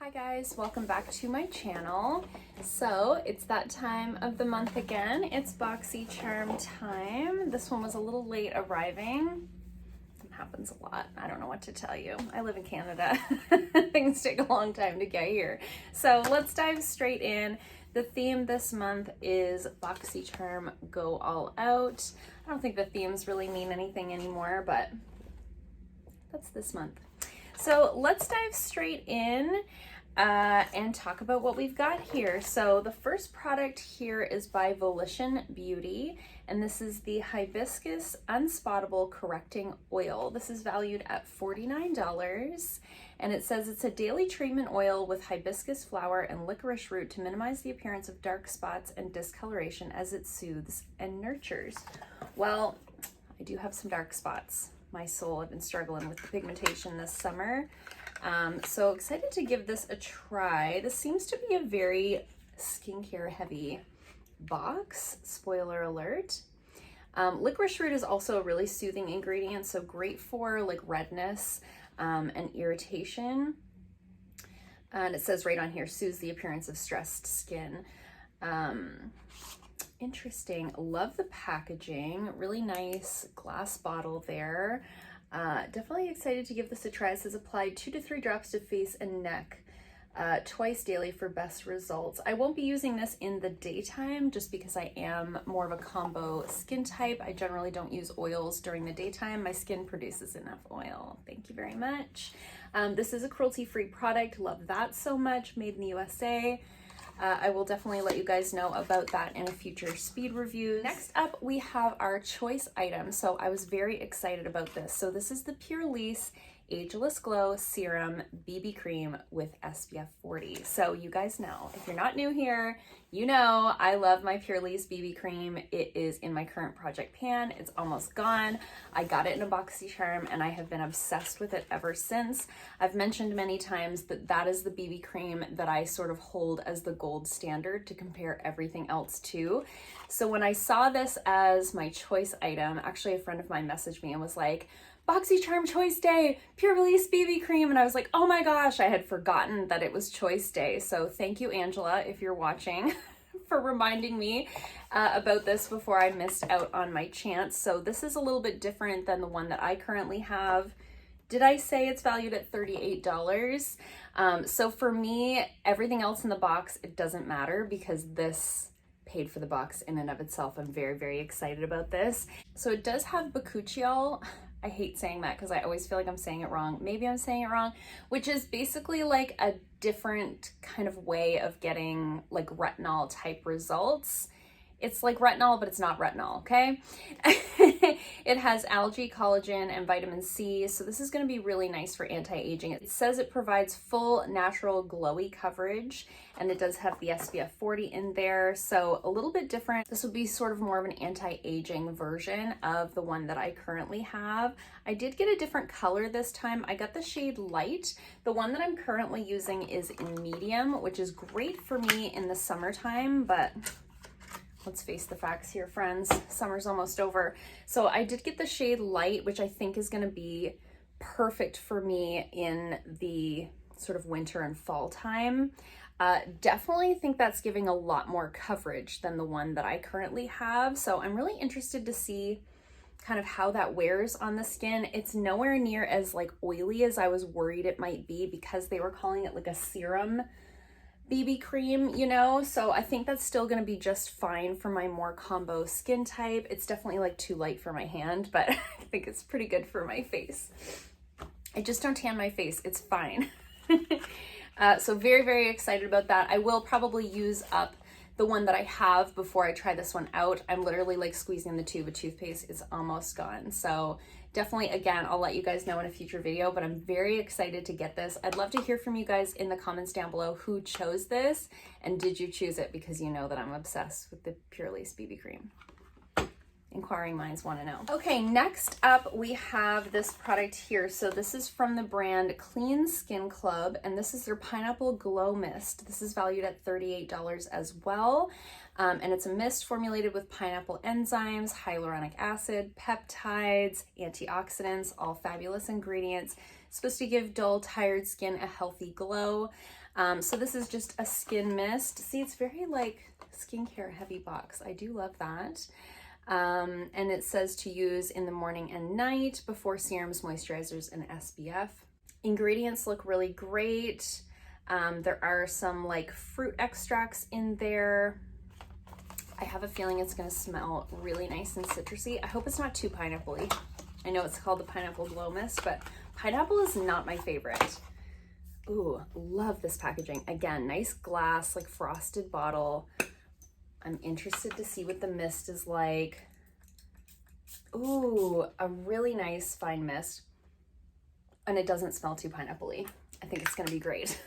Hi guys, welcome back to my channel. So it's that time of the month again. It's Boxycharm time. This one was a little late arriving. It happens a lot. I don't know what to tell you. I live in Canada. Things take a long time to get here. So let's dive straight in. The theme this month is Boxycharm Go All Out. I don't think the themes really mean anything anymore, but that's this month. So let's dive straight in and talk about what we've got here. So the first product here is by Volition Beauty, and this is the Hibiscus Unspottable Correcting Oil. This is valued at $49, and it says it's a daily treatment oil with hibiscus flower and licorice root to minimize the appearance of dark spots and discoloration as it soothes and nurtures. Well, I do have some dark spots. My soul, I've been struggling with the pigmentation this summer. So excited to give this a try. This seems to be a very skincare heavy box, spoiler alert. Licorice root is also a really soothing ingredient, so great for like redness and irritation. And it says right on here, soothes the appearance of stressed skin. Interesting. Love the packaging. Really nice glass bottle there. Definitely excited to give this a try. It says apply 2 to 3 drops to face and neck twice daily for best results. I won't be using this in the daytime just because I am more of a combo skin type. I generally don't use oils during the daytime. My skin produces enough oil. Thank you very much. This is a cruelty-free product. Love that so much. Made in the USA. I will definitely let you guys know about that in a future speed review. Next up, we have our choice item. So I was very excited about this. So this is the Purlisse Ageless Glow Serum BB Cream with SPF 40. So you guys know, if you're not new here, you know I love my Purlisse BB Cream. It is in my current project pan. It's almost gone. I got it in a Boxycharm and I have been obsessed with it ever since. I've mentioned many times that that is the BB cream that I sort of hold as the gold standard to compare everything else to. So when I saw this as my choice item, actually a friend of mine messaged me and was like, Boxycharm Choice Day, Purlisse BB Cream. And I was like, oh my gosh, I had forgotten that it was Choice Day. So thank you, Angela, if you're watching, for reminding me about this before I missed out on my chance. So this is a little bit different than the one that I currently have. Did I say it's valued at $38? So for me, everything else in the box, it doesn't matter because this paid for the box in and of itself. I'm very, very excited about this. So it does have bakuchiol. I hate saying that because I always feel like I'm saying it wrong. Maybe I'm saying it wrong, which is basically like a different kind of way of getting like retinol type results. It's like retinol, but it's not retinol, okay? It has algae, collagen, and vitamin C. So this is going to be really nice for anti-aging. It says it provides full natural glowy coverage, and it does have the SPF 40 in there. So a little bit different. This would be sort of more of an anti-aging version of the one that I currently have. I did get a different color this time. I got the shade light. The one that I'm currently using is in medium, which is great for me in the summertime, but let's face the facts here, friends. Summer's almost over. So I did get the shade light, which I think is going to be perfect for me in the sort of winter and fall time. Definitely think that's giving a lot more coverage than the one that I currently have. So I'm really interested to see kind of how that wears on the skin. It's nowhere near as like oily as I was worried it might be because they were calling it like a serum BB cream, you know, so I think that's still going to be just fine for my more combo skin type. It's definitely like too light for my hand, but I think it's pretty good for my face. I just don't tan my face. It's fine. So very, very excited about that. I will probably use up the one that I have before I try this one out. I'm literally like squeezing the tube of toothpaste. It's almost gone. So definitely, again, I'll let you guys know in a future video, but I'm very excited to get this. I'd love to hear from you guys in the comments down below who chose this and did you choose it, because you know that I'm obsessed with the Purlisse BB cream. Inquiring minds want to know. Okay, next up we have this product here. So this is from the brand Clean Skin Club, and this is their Pineapple Glow Mist. This is valued at $38 as well. And it's a mist formulated with pineapple enzymes, hyaluronic acid, peptides, antioxidants, all fabulous ingredients. It's supposed to give dull, tired skin a healthy glow. So this is just a skin mist. See, it's very like skincare heavy box. I do love that. And it says to use in the morning and night before serums, moisturizers, and SPF. Ingredients look really great. There are some like fruit extracts in there. I have a feeling it's gonna smell really nice and citrusy. I hope it's not too pineapple-y. I know it's called the Pineapple Glow Mist, but pineapple is not my favorite. Ooh, love this packaging. Again, nice glass, like frosted bottle. I'm interested to see what the mist is like. Ooh, a really nice fine mist. And it doesn't smell too pineapple-y. I think it's gonna be great.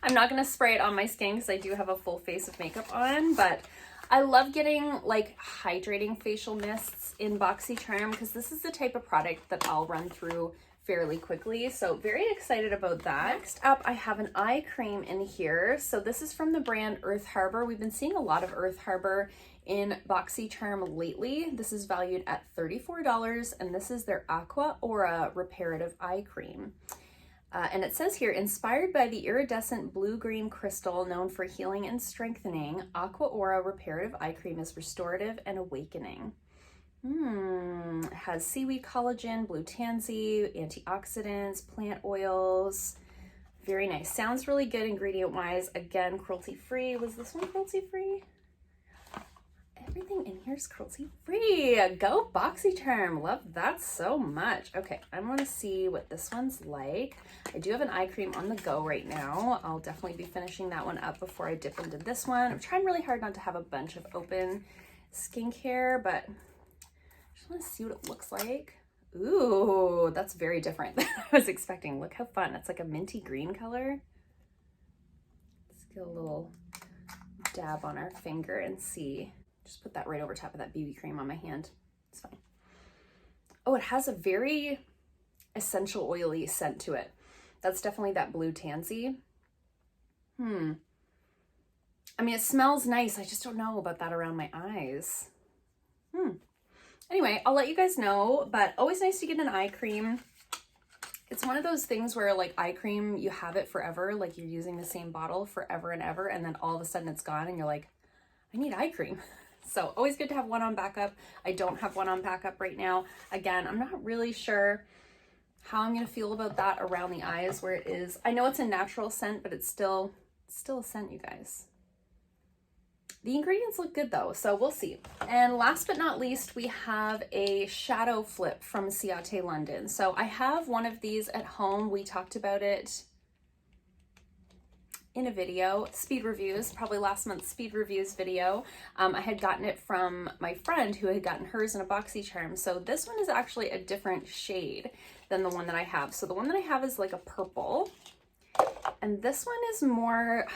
I'm not gonna spray it on my skin because I do have a full face of makeup on, but I love getting like hydrating facial mists in Boxycharm because this is the type of product that I'll run through fairly quickly. So very excited about that. Next up, I have an eye cream in here. So this is from the brand Earth Harbor. We've been seeing a lot of Earth Harbor in Boxycharm lately. This is valued at $34, and this is their Aqua Aura Reparative Eye Cream. And it says here, inspired by the iridescent blue-green crystal known for healing and strengthening, Aqua Aura Reparative Eye Cream is restorative and awakening. It has seaweed collagen, blue tansy, antioxidants, plant oils. Very nice. Sounds really good ingredient-wise. Again, cruelty-free. Was this one cruelty-free? Everything in here is cruelty-free. Go Boxycharm. Love that so much. Okay, I want to see what this one's like. I do have an eye cream on the go right now. I'll definitely be finishing that one up before I dip into this one. I'm trying really hard not to have a bunch of open skincare, but I just want to see what it looks like. Ooh, that's very different than I was expecting. Look how fun. It's like a minty green color. Let's get a little dab on our finger and see. Just put that right over top of that BB cream on my hand. It's fine. Oh, it has a very essential oily scent to it. That's definitely that blue tansy. I mean, it smells nice. I just don't know about that around my eyes. Anyway, I'll let you guys know, but always nice to get an eye cream. It's one of those things where like eye cream, you have it forever, like you're using the same bottle forever and ever, and then all of a sudden it's gone and you're like, I need eye cream. So always good to have one on backup. I don't have one on backup right now. Again, I'm not really sure how I'm gonna feel about that around the eyes where it is. I know it's a natural scent, but it's still a scent, you guys. The ingredients look good though, so we'll see. And last but not least, we have a shadow flip from Ciate London. So I have one of these at home. We talked about it in a video, speed reviews, probably last month's speed reviews video. I had gotten it from my friend who had gotten hers in a Boxycharm. So this one is actually a different shade than the one that I have. So the one that I have is like a purple, and this one is more,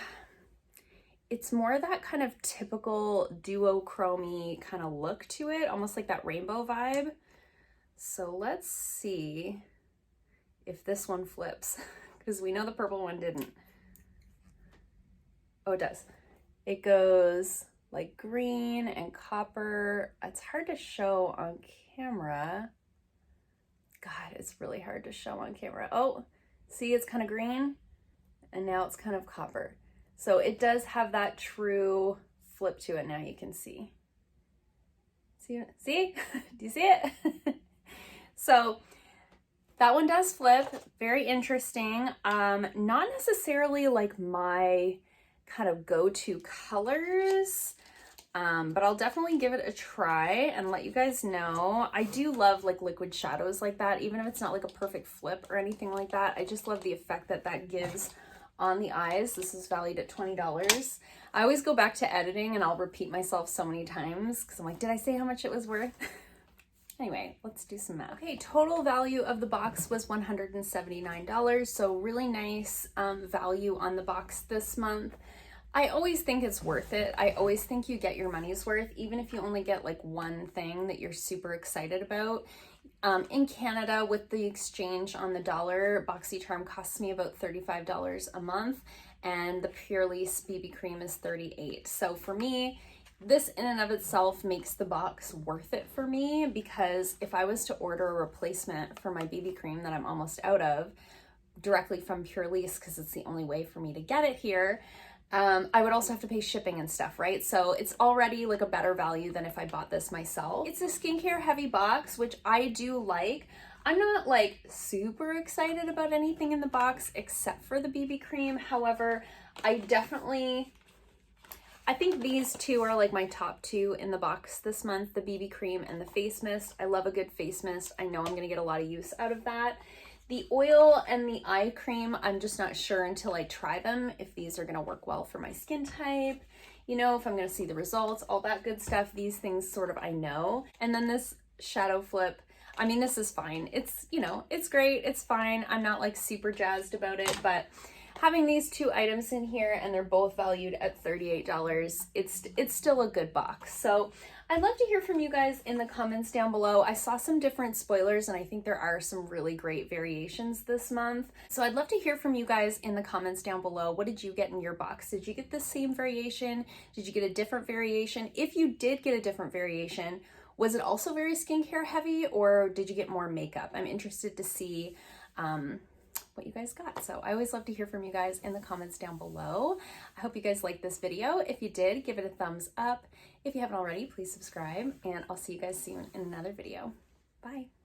it's more that kind of typical duochrome kind of look to it, almost like that rainbow vibe. So let's see if this one flips, because we know the purple one didn't. Oh, it does. It goes like green and copper. It's hard to show on camera. God, it's really hard to show on camera. Oh, see, it's kind of green and now it's kind of copper. So it does have that true flip to it. Now you can see. See? Do you see it? So that one does flip. Very interesting. Not necessarily like my kind of go-to colors, but I'll definitely give it a try and let you guys know. I do love like liquid shadows like that, even if it's not like a perfect flip or anything like that. I just love the effect that that gives on the eyes. This is valued at $20. I always go back to editing and I'll repeat myself so many times because I'm like, did I say how much it was worth? Anyway, let's do some math. Okay, total value of the box was $179, so really nice value on the box this month. I always think it's worth it. I always think you get your money's worth, even if you only get like one thing that you're super excited about. In Canada, with the exchange on the dollar, Boxycharm costs me about $35 a month, and the Purlisse BB cream is $38. So for me, this in and of itself makes the box worth it for me, because if I was to order a replacement for my BB cream that I'm almost out of, directly from Purlisse because it's the only way for me to get it here, I would also have to pay shipping and stuff, right? So it's already like a better value than if I bought this myself. It's a skincare heavy box, which I do like. I'm not like super excited about anything in the box except for the BB cream. However, I think these two are like my top two in the box this month, the BB cream and the face mist. I love a good face mist. I know I'm gonna get a lot of use out of that. The oil and the eye cream, I'm just not sure until I try them if these are gonna work well for my skin type, you know, if I'm gonna see the results, all that good stuff. These things sort of I know. And then this shadow flip, I mean, this is fine. It's, you know, it's great, it's fine. I'm not like super jazzed about it, but having these two items in here and they're both valued at $38, it's still a good box. So I'd love to hear from you guys in the comments down below. I saw some different spoilers and I think there are some really great variations this month. So I'd love to hear from you guys in the comments down below. What did you get in your box? Did you get the same variation? Did you get a different variation? If you did get a different variation, was it also very skincare heavy or did you get more makeup? I'm interested to see what you guys got. So I always love to hear from you guys in the comments down below. I hope you guys liked this video. If you did, give it a thumbs up. If you haven't already, please subscribe and I'll see you guys soon in another video. Bye.